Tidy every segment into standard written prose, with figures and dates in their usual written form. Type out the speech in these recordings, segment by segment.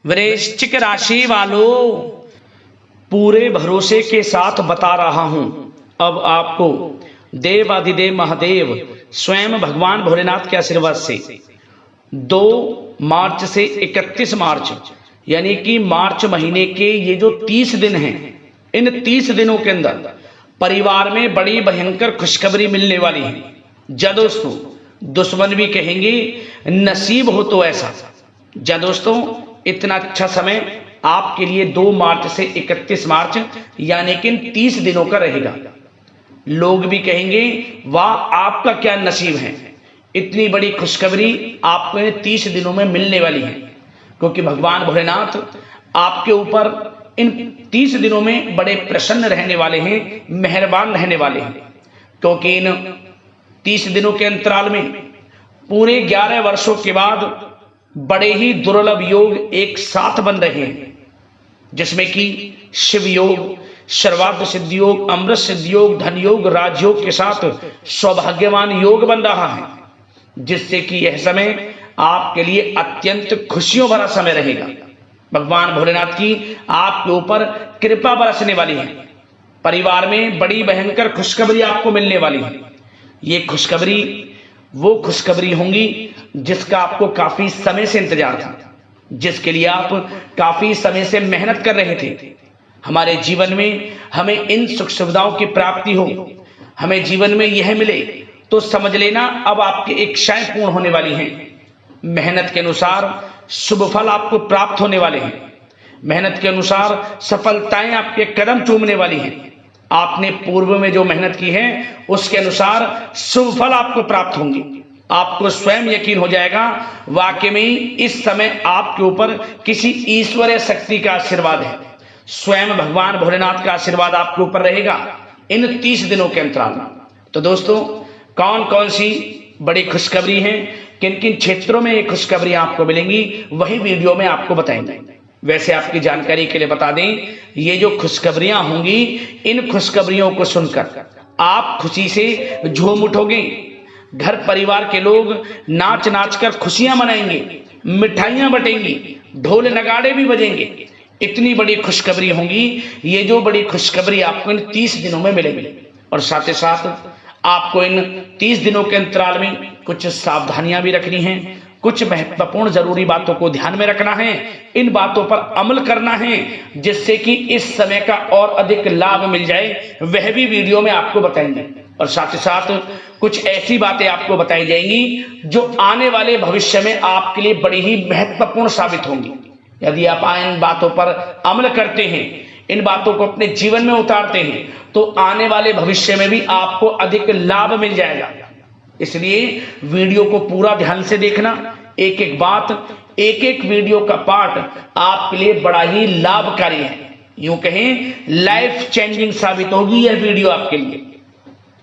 वृश्चिक राशि वालों, पूरे भरोसे के साथ बता रहा हूं अब आपको देवाधिदेव महादेव स्वयं भगवान भोलेनाथ के आशीर्वाद से 2 मार्च से 31 मार्च यानी कि मार्च महीने के ये जो 30 दिन हैं, इन 30 दिनों के अंदर परिवार में बड़ी भयंकर खुशखबरी मिलने वाली है। जा दोस्तों, दुश्मन भी कहेंगे नसीब हो तो ऐसा। जा दोस्तों, इतना अच्छा समय आपके लिए 2 मार्च से 31 मार्च यानी कि 30 दिनों का रहेगा। लोग भी कहेंगे वाह आपका क्या नसीब है, इतनी बड़ी खुशखबरी आपको इन 30 दिनों में मिलने वाली है, क्योंकि भगवान भोलेनाथ आपके ऊपर इन 30 दिनों में बड़े प्रसन्न रहने वाले हैं, मेहरबान रहने वाले हैं। क्योंकि इन 30 दिनों के अंतराल में पूरे 11 वर्षों के बाद बड़े ही दुर्लभ योग एक साथ बन रहे हैं, जिसमें कि शिव योग, सर्वार्थ सिद्धि योग, अमृत सिद्धि योग, धन योग, राजयोग के साथ सौभाग्यवान योग बन रहा है, जिससे कि यह समय आपके लिए अत्यंत खुशियों भरा समय रहेगा। भगवान भोलेनाथ की आपके ऊपर कृपा बरसने वाली है। परिवार में बड़ी भयंकर खुशखबरी आपको मिलने वाली है। ये खुशखबरी वो खुशखबरी होंगी जिसका आपको काफी समय से इंतजार था, जिसके लिए आप काफी समय से मेहनत कर रहे थे। हमारे जीवन में हमें इन सुख सुविधाओं की प्राप्ति हो, हमें जीवन में यह मिले, तो समझ लेना अब आपकी इच्छाएं पूर्ण होने वाली हैं। मेहनत के अनुसार शुभ फल आपको प्राप्त होने वाले हैं। मेहनत के अनुसार सफलताएं आपके कदम चूमने वाली हैं। आपने पूर्व में जो मेहनत की है उसके अनुसार शुभ फल आपको प्राप्त होंगे। आपको स्वयं यकीन हो जाएगा वाकई में इस समय आपके ऊपर किसी ईश्वरीय शक्ति का आशीर्वाद है। स्वयं भगवान भोलेनाथ का आशीर्वाद आपके ऊपर रहेगा इन 30 दिनों के अंतराल में। तो दोस्तों, कौन कौन सी बड़ी खुशखबरी है, किन किन क्षेत्रों में ये खुशखबरी आपको मिलेंगी, वही वीडियो में आपको बताएंगे। वैसे आपकी जानकारी के लिए बता दें, ये जो खुशखबरियां होंगी, इन खुशखबरियों को सुनकर आप खुशी से झूम उठोगे। घर परिवार के लोग नाच नाच कर खुशियां मनाएंगे, मिठाइयां बटेंगी, ढोल नगाड़े भी बजेंगे। इतनी बड़ी खुशखबरी होंगी। ये जो बड़ी खुशखबरी आपको इन 30 दिनों में मिलेगी, और साथ ही साथ आपको इन 30 दिनों के अंतराल में कुछ सावधानियां भी रखनी हैं, कुछ महत्वपूर्ण जरूरी बातों को ध्यान में रखना है, इन बातों पर अमल करना है, जिससे कि इस समय का और अधिक लाभ मिल जाए, वह भी वीडियो में आपको बताएंगे। और साथ ही साथ कुछ ऐसी बातें आपको बताई जाएंगी जो आने वाले भविष्य में आपके लिए बड़ी ही महत्वपूर्ण साबित होंगी। यदि आप इन बातों पर अमल करते हैं, इन बातों को अपने जीवन में उतारते हैं, तो आने वाले भविष्य में भी आपको अधिक लाभ मिल जाएगा। इसलिए वीडियो को पूरा ध्यान से देखना। एक एक बात, एक एक वीडियो का पार्ट आपके लिए बड़ा ही लाभकारी है। यूं कहें लाइफ चेंजिंग साबित होगी यह वीडियो आपके लिए।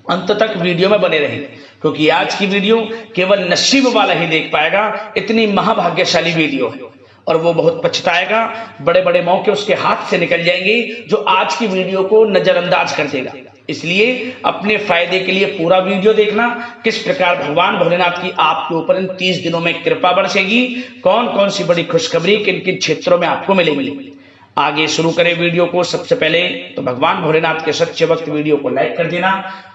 अंत तक वीडियो में बने रहें, क्योंकि आज की वीडियो केवल नसीब वाला ही देख पाएगा। इतनी महाभाग्यशाली वीडियो है, और वो बहुत पछताएगा। बड़े बड़े मौके उसके हाथ से निकल जाएंगे जो आज की वीडियो को नजरअंदाज कर देगा। इसलिए अपने फायदे के लिए पूरा वीडियो देखना, किस प्रकार भगवान भोलेनाथ की आपके ऊपर इन 30 दिनों में कृपा बरसेगी, कौन कौन सी बड़ी खुशखबरी किन किन क्षेत्रों में आपको मिलेगी। आगे शुरू करें वीडियो को। सबसे पहले तो भगवान भोलेनाथ के सच्चे भक्त वीडियो को लाइक कर देना,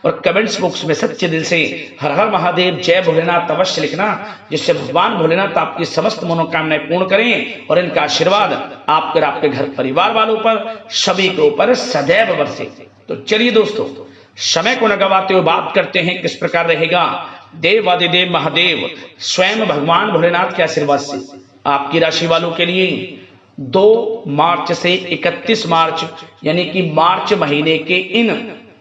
और कमेंट्स बॉक्स में सच्चे दिल से हर हर महादेव जय भोलेनाथ अवश्य लिखना, जिससे भगवान भोलेनाथ आपकी समस्त मनोकामनाएं पूर्ण करें और इनका आशीर्वाद आप पर, आपके घर परिवार वालों पर, सभी के ऊपर सदैव बरसे। तो चलिए दोस्तों, समय को न गवाते हुए बात करते हैं किस प्रकार रहेगा देवाधिदेव महादेव स्वयं भगवान भोलेनाथ के आशीर्वाद से आपकी राशि वालों के लिए 2 मार्च से 31 मार्च यानी कि मार्च महीने के इन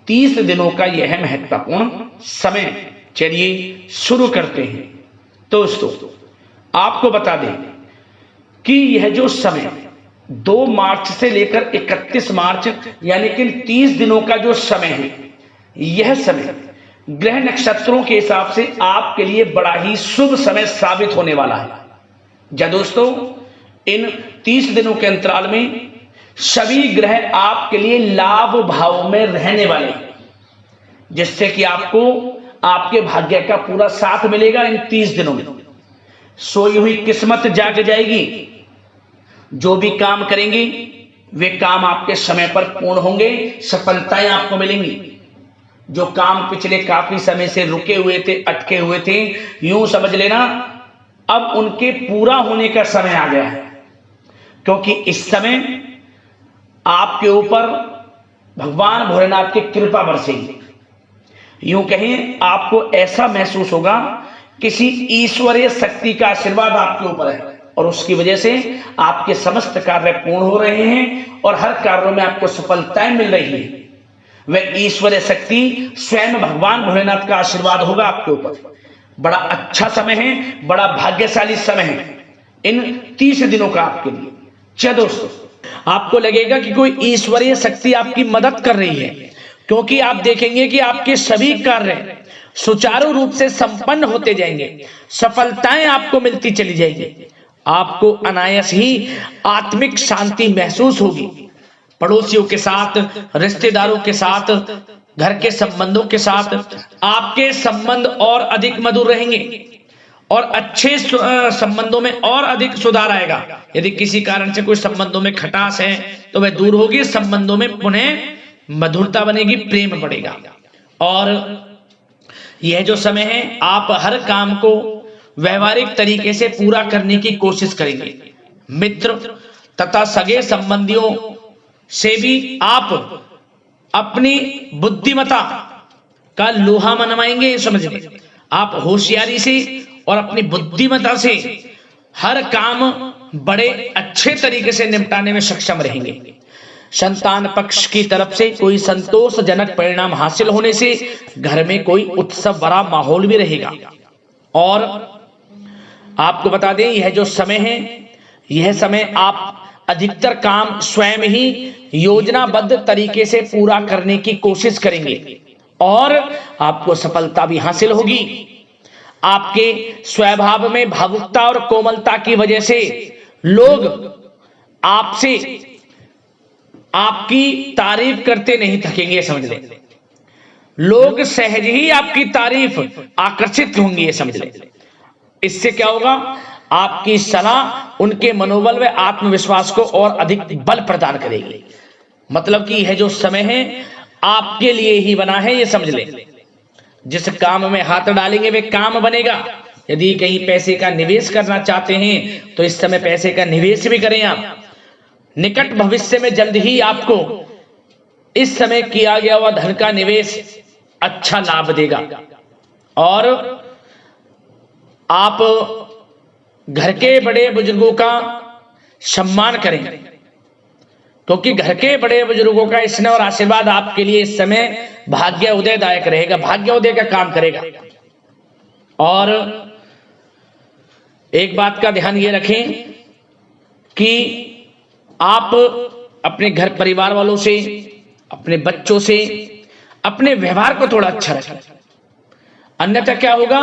30 दिनों का यह महत्वपूर्ण समय। चलिए शुरू करते हैं। दोस्तों, आपको बता दें कि यह जो समय 2 मार्च से लेकर 31 मार्च यानी कि 30 दिनों का जो समय है, यह समय ग्रह नक्षत्रों के हिसाब से आपके लिए बड़ा ही शुभ समय साबित होने वाला है। जा दोस्तों, इन 30 दिनों के अंतराल में सभी ग्रह आपके लिए लाभ भाव में रहने वाले हैं, जिससे कि आपको आपके भाग्य का पूरा साथ मिलेगा इन 30 दिनों में। सोई हुई किस्मत जाग जाएगी, जो भी काम करेंगी वे काम आपके समय पर पूर्ण होंगे, सफलताएं आपको मिलेंगी। जो काम पिछले काफी समय से रुके हुए थे, अटके हुए थे, यूं समझ लेना अब उनके पूरा होने का समय आ गया है, क्योंकि इस समय आपके ऊपर भगवान भोलेनाथ की कृपा बरसेगी। यूं कहें आपको ऐसा महसूस होगा किसी ईश्वरीय शक्ति का आशीर्वाद आपके ऊपर है और उसकी वजह से आपके समस्त कार्य पूर्ण हो रहे हैं और हर कार्यों में आपको सफलताएं मिल रही है। वह ईश्वरीय शक्ति स्वयं भगवान भोलेनाथ का आशीर्वाद होगा आपके ऊपर। बड़ा अच्छा समय है, बड़ा भाग्यशाली समय है इन 30 दिनों का आपके लिए। क्या दोस्तों, आपको लगेगा कि कोई ईश्वरीय शक्ति आपकी मदद कर रही है, क्योंकि आप देखेंगे कि आपके सभी कार्य सुचारू रूप से संपन्न होते जाएंगे, सफलताएं आपको मिलती चली जाएंगी, आपको अनायास ही आत्मिक शांति महसूस होगी। पड़ोसियों के साथ, रिश्तेदारों के साथ, घर के संबंधों के साथ आपके संबंध और अधिक मधुर रहेंगे और अच्छे संबंधों में और अधिक सुधार आएगा। यदि किसी कारण से कोई संबंधों में खटास है तो वह दूर होगी, संबंधों में पुनः मधुरता बनेगी, प्रेम बढ़ेगा। और यह जो समय है आप हर काम को व्यवहारिक तरीके से पूरा करने की कोशिश करेंगे। मित्र तथा सगे संबंधियों से भी आप अपनी बुद्धिमत्ता का लोहा मनवाएंगे। समझिए, आप होशियारी से और अपनी बुद्धिमत्ता से हर काम बड़े अच्छे तरीके से निपटाने में सक्षम रहेंगे। संतान पक्ष की तरफ से कोई संतोषजनक परिणाम हासिल होने से घर में कोई उत्सव भरा माहौल भी रहेगा। और आपको बता दें, यह जो समय है, यह समय आप अधिकतर काम स्वयं ही योजनाबद्ध तरीके से पूरा करने की कोशिश करेंगे और आपको सफलता भी हासिल होगी। आपके स्वभाव में भावुकता और कोमलता की वजह से लोग आपसे आपकी तारीफ करते नहीं थकेंगे। समझ लें, लोग सहज ही आपकी तारीफ आकर्षित होंगे, ये समझ लें। इससे क्या होगा, आपकी सलाह उनके मनोबल व आत्मविश्वास को और अधिक बल प्रदान करेगी। मतलब कि यह जो समय है आपके लिए ही बना है, ये समझ लें। जिस काम में हाथ डालेंगे वे काम बनेगा। यदि कहीं पैसे का निवेश करना चाहते हैं तो इस समय पैसे का निवेश भी करें आप। निकट भविष्य में जल्द ही आपको इस समय किया गया हुआ धन का निवेश अच्छा लाभ देगा। और आप घर के बड़े बुजुर्गों का सम्मान करें, क्योंकि घर के बड़े बुजुर्गों का स्नेह और आशीर्वाद आपके लिए इस समय भाग्य उदयदायक रहेगा, भाग्य उदय का काम करेगा। और एक बात का ध्यान ये रखें कि आप अपने घर परिवार वालों से, अपने बच्चों से अपने व्यवहार को थोड़ा अच्छा रखें। अन्यथा क्या होगा,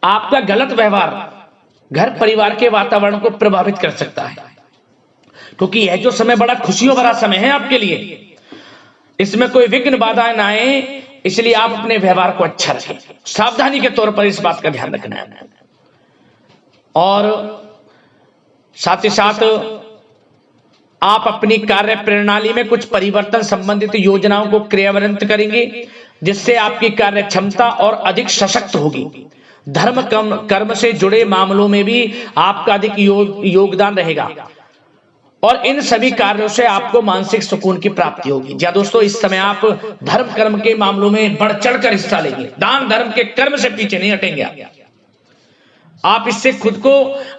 आपका गलत व्यवहार घर परिवार के वातावरण को प्रभावित कर सकता है। क्योंकि यह जो समय बड़ा खुशियों भरा समय है आपके लिए, इसमें कोई विघ्न बाधाएं ना आए, इसलिए आप अपने व्यवहार को अच्छा रखें। सावधानी के तौर पर इस बात का ध्यान रखना है। और साथ ही साथ आप अपनी कार्य प्रणाली में कुछ परिवर्तन संबंधित योजनाओं को क्रियान्वित करेंगे, जिससे आपकी कार्य क्षमता और अधिक सशक्त होगी। धर्म कर्म से जुड़े मामलों में भी आपका अधिक योगदान रहेगा और इन सभी कार्यों से आपको मानसिक सुकून की प्राप्ति होगी। जी दोस्तों, इस समय आप धर्म कर्म के मामलों में बढ़ चढ़कर हिस्सा लेंगे। दान धर्म के कर्म से पीछे नहीं हटेंगे आप। इससे खुद को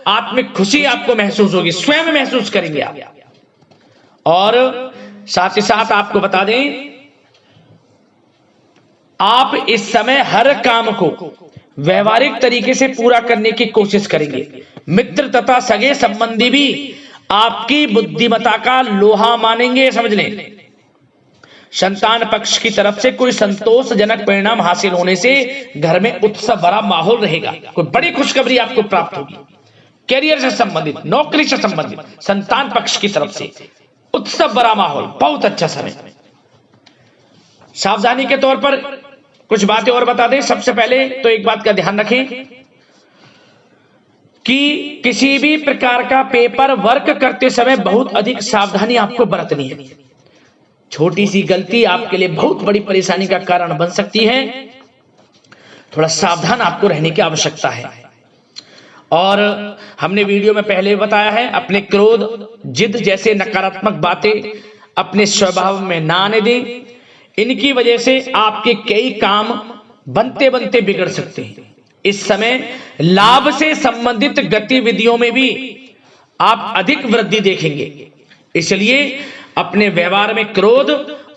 आत्मिक खुशी आपको महसूस होगी, स्वयं महसूस करेंगे आप। और साथ ही साथ आपको बता दें, आप इस समय हर काम को व्यवहारिक तरीके से पूरा करने की कोशिश करेंगे। मित्र तथा सगे संबंधी भी आपकी बुद्धिमत्ता का लोहा मानेंगे। समझ लें, संतान पक्ष की तरफ से कोई संतोषजनक परिणाम हासिल होने से घर में उत्सव भरा माहौल रहेगा। कोई बड़ी खुशखबरी आपको प्राप्त होगी। कैरियर से संबंधित, नौकरी से संबंधित, संतान पक्ष की तरफ से उत्सव भरा माहौल, बहुत अच्छा समय। सावधानी के तौर पर कुछ बातें और बता दें। सबसे पहले तो एक बात का ध्यान रखें कि किसी भी प्रकार का पेपर वर्क करते समय बहुत अधिक सावधानी आपको बरतनी है। छोटी सी गलती आपके लिए बहुत बड़ी परेशानी का कारण बन सकती है। थोड़ा सावधान आपको रहने की आवश्यकता है। और हमने वीडियो में पहले बताया है, अपने क्रोध, जिद जैसे नकारात्मक बातें अपने स्वभाव में ना आने दें। इनकी वजह से आपके कई काम बनते बनते बिगड़ सकते हैं। इस समय लाभ से संबंधित गतिविधियों में भी आप अधिक वृद्धि देखेंगे। इसलिए अपने व्यवहार में क्रोध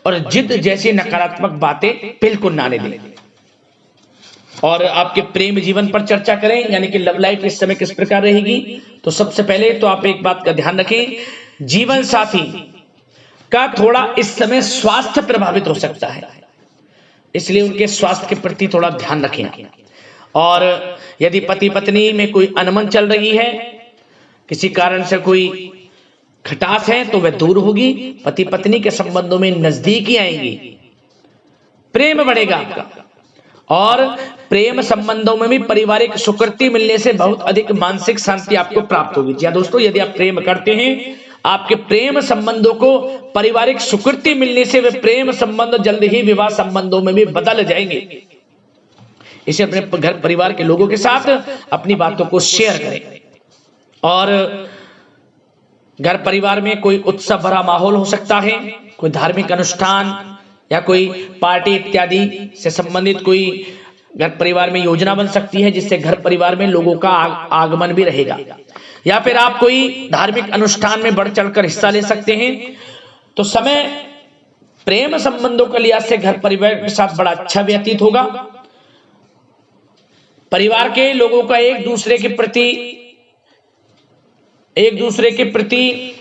और जिद जैसी नकारात्मक बातें बिल्कुल ना आने दें। और आपके प्रेम जीवन पर चर्चा करें, यानी कि लव लाइफ इस समय किस प्रकार रहेगी। तो सबसे पहले तो आप एक बात का ध्यान रखें, जीवन साथी का थोड़ा इस समय स्वास्थ्य प्रभावित हो सकता है, इसलिए उनके स्वास्थ्य के प्रति थोड़ा ध्यान रखें। और यदि पति पत्नी में कोई अनबन चल रही है, किसी कारण से कोई खटास है, तो वह दूर होगी। पति पत्नी के संबंधों में नजदीकी आएंगी, प्रेम बढ़ेगा आपका। और प्रेम संबंधों में भी पारिवारिक स्वीकृति मिलने से बहुत अधिक मानसिक शांति आपको प्राप्त होगी। जी दोस्तों, यदि आप प्रेम करते हैं, आपके प्रेम संबंधों को पारिवारिक स्वीकृति मिलने से वे प्रेम संबंध जल्द ही विवाह संबंधों में भी बदल जाएंगे। इसे अपने घर परिवार के लोगों के साथ अपनी बातों को शेयर करें। और घर परिवार में कोई उत्सव भरा माहौल हो सकता है, कोई धार्मिक अनुष्ठान या कोई पार्टी इत्यादि से संबंधित कोई घर परिवार में योजना बन सकती है, जिससे घर परिवार में लोगों का आगमन भी रहेगा। या फिर आप कोई धार्मिक अनुष्ठान में बढ़ चढ़कर हिस्सा ले सकते हैं। तो समय प्रेम संबंधों के लिहाज से घर परिवार के साथ बड़ा अच्छा व्यतीत होगा। परिवार के लोगों का एक दूसरे के प्रति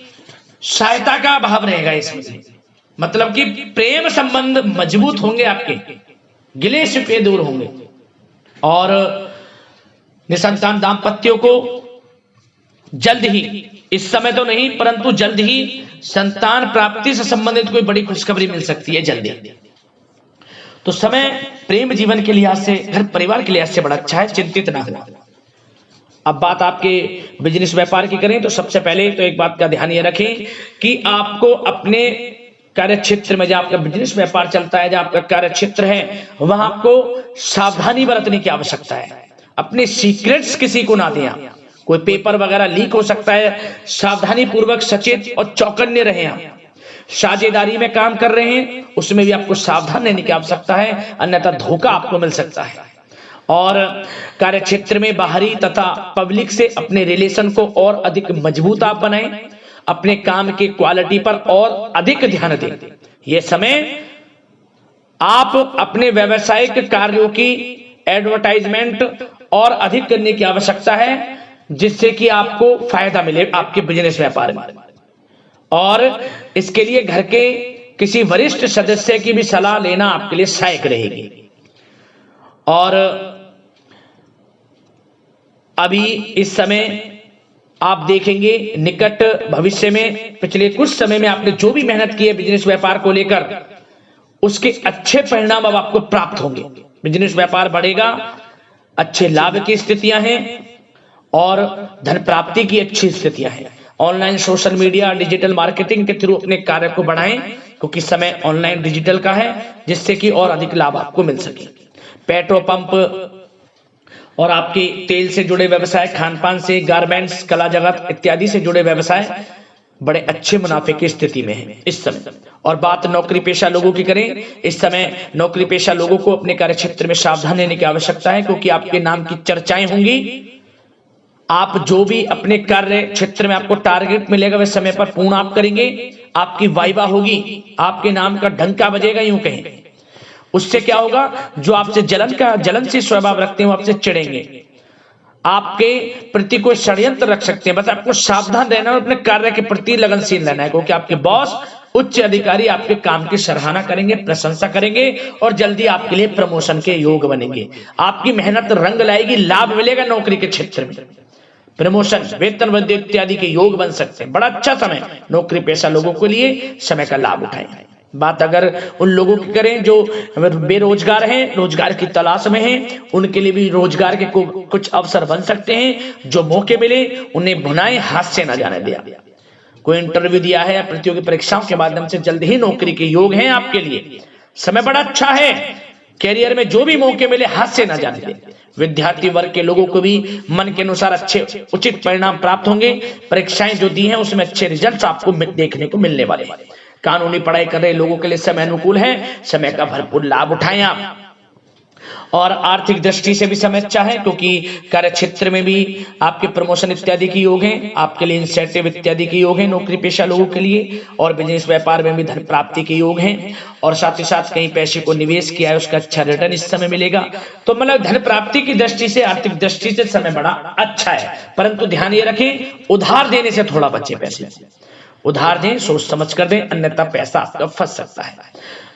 सहायता का भाव रहेगा इसमें, मतलब कि प्रेम संबंध मजबूत होंगे, आपके गिले शिकवे दूर होंगे। और निसंतान दाम्पत्यों को जल्द ही, इस समय तो नहीं परंतु जल्द ही संतान प्राप्ति से संबंधित कोई बड़ी खुशखबरी मिल सकती है जल्दी। तो समय प्रेम जीवन के लिहाज से, घर परिवार के लिहाज से बड़ा अच्छा है, चिंतित ना हो। अब बात आपके बिजनेस व्यापार की करें, तो सबसे पहले तो एक बात का ध्यान ये रखें कि आपको अपने कार्य क्षेत्र में, जहां आपका बिजनेस व्यापार चलता है, जहां आपका कार्य क्षेत्र है, वहां आपको सावधानी बरतने की आवश्यकता है। अपने सीक्रेट्स किसी को ना दें आप। कोई पेपर वगैरह लीक हो सकता है, सावधानी पूर्वक सचेत और चौकन्ने रहें आप। साझेदारी में काम कर रहे हैं, उसमें भी आपको सावधान रहने की आवश्यकता है, अन्यथा धोखा आपको मिल सकता है। और कार्य क्षेत्र में बाहरी तथा पब्लिक से अपने रिलेशन को और अधिक मजबूत आप बनाएं। अपने काम की क्वालिटी पर और अधिक ध्यान दें। यह समय आप अपने व्यावसायिक कार्यों की एडवर्टाइजमेंट और अधिक करने की आवश्यकता है, जिससे कि आपको फायदा मिले आपके बिजनेस व्यापार में। और इसके लिए घर के किसी वरिष्ठ सदस्य की भी सलाह लेना आपके लिए सहायक रहेगी। और अभी इस समय आप देखेंगे, निकट भविष्य में, पिछले कुछ समय में आपने जो भी मेहनत की है बिजनेस व्यापार को लेकर, उसके अच्छे परिणाम अब आपको प्राप्त होंगे। बिजनेस व्यापार बढ़ेगा, अच्छे लाभ की स्थितियां हैं और धन प्राप्ति की अच्छी स्थितियां हैं। Online social media, digital marketing के थ्रू अपने कार्य को बढ़ाएं, क्योंकि समय ऑनलाइन डिजिटल का है, जिससे कि और अधिक लाभ आपको मिल सके। पेट्रोल पंप और आपके तेल से जुड़े व्यवसाय, खान पान से, गारमेंट्स, कला जगत इत्यादि से जुड़े व्यवसाय बड़े अच्छे मुनाफे की स्थिति में है इस समय। और बात नौकरी पेशा लोगों की करें, इस समय नौकरी पेशा लोगों को अपने कार्य क्षेत्र में सावधान रहने की आवश्यकता है, क्योंकि आपके नाम की चर्चाएं होंगी। आप जो भी अपने कार्य क्षेत्र में आपको टारगेट मिलेगा, वह समय पर पूर्ण आप करेंगे। आपकी वाइवा होगी, आपके नाम का डंका बजेगा, यूं कहें। उससे क्या होगा, जो आपसे जलन से स्वभाव रखते हैं, वो आपसे चिढ़ेंगे, आपके प्रति कोई षड्यंत्र रख सकते हैं। बस आपको सावधान रहना और अपने कार्य के प्रति लगनशील रहना है, क्योंकि आपके बॉस, उच्च अधिकारी आपके काम की सराहना करेंगे, प्रशंसा करेंगे और जल्दी आपके लिए प्रमोशन के योग बनेंगे। आपकी मेहनत रंग लाएगी, लाभ मिलेगा नौकरी के क्षेत्र में, प्रमोशन, वेतन वृद्धि इत्यादि के योग बन सकते हैं। बड़ा अच्छा समय नौकरी पेशा लोगों के लिए, समय का लाभ उठाएं। बात अगर उन लोगों की करें जो बेरोजगार हैं, रोजगार की तलाश में हैं, उनके लिए भी रोजगार के कुछ अवसर बन सकते हैं। जो मौके मिले उन्हें भुनाएं, हाथ से ना जाने दिया। कोई इंटरव्यू दिया है या प्रतियोगी परीक्षाओं के माध्यम से जल्द ही नौकरी के योग हैं आपके लिए। समय बड़ा अच्छा है। कैरियर में जो भी मौके मिले हाथ से ना जाने दें। विद्यार्थी वर्ग के लोगों को भी मन के अनुसार अच्छे उचित परिणाम प्राप्त होंगे। परीक्षाएं जो दी हैं उसमें अच्छे रिजल्ट आपको देखने को मिलने वाले हैं। कानूनी पढ़ाई कर रहे लोगों के लिए समय अनुकूल है। समय का भरपूर लाभ उठाएं आप। और आर्थिक दृष्टि से भी समय अच्छा है, क्योंकि कार्य क्षेत्र में भी आपके प्रमोशन इत्यादि के योग हैं। आपके लिए इंसेंटिव इत्यादि के योग हैं नौकरी पेशा लोगों के लिए। और बिजनेस व्यापार में भी धन प्राप्ति के योग हैं। और साथ ही साथ कहीं पैसे को निवेश किया है उसका अच्छा रिटर्न इस समय मिलेगा। तो मतलब धन प्राप्ति की दृष्टि से, आर्थिक दृष्टि से समय बड़ा अच्छा है। परंतु ध्यान ये रखें, उधार देने से थोड़ा बचे। पैसे उधार दें, सोच समझ कर दें, अन्यथा पैसा आपका फंस सकता है।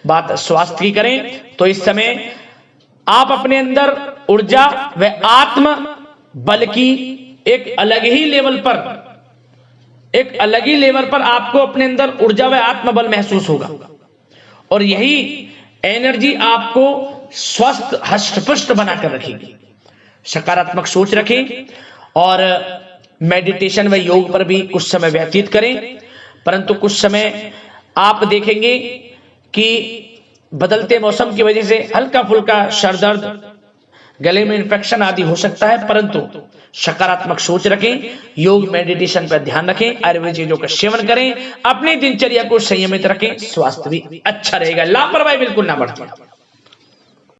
बात स्वास्थ्य की करें तो इस समय आप अपने अंदर ऊर्जा व आत्म बल की एक अलग ही लेवल पर आपको अपने अंदर ऊर्जा व आत्म बल महसूस होगा। और यही एनर्जी आपको स्वस्थ हष्ट-पुष्ट बनाकर रखेगी। सकारात्मक सोच रखें और मेडिटेशन व योग पर भी कुछ समय व्यतीत करें। परंतु कुछ समय आप देखेंगे कि बदलते मौसम की वजह से हल्का फुल्का सर दर्द, गले में इंफेक्शन आदि हो सकता है। परंतु सकारात्मक सोच रखें, योग मेडिटेशन पर ध्यान रखें, आयुर्वेद चीजों का सेवन करें, अपनी दिनचर्या को संयमित रखें, स्वास्थ्य भी अच्छा रहेगा। लापरवाही बिल्कुल ना बरतें।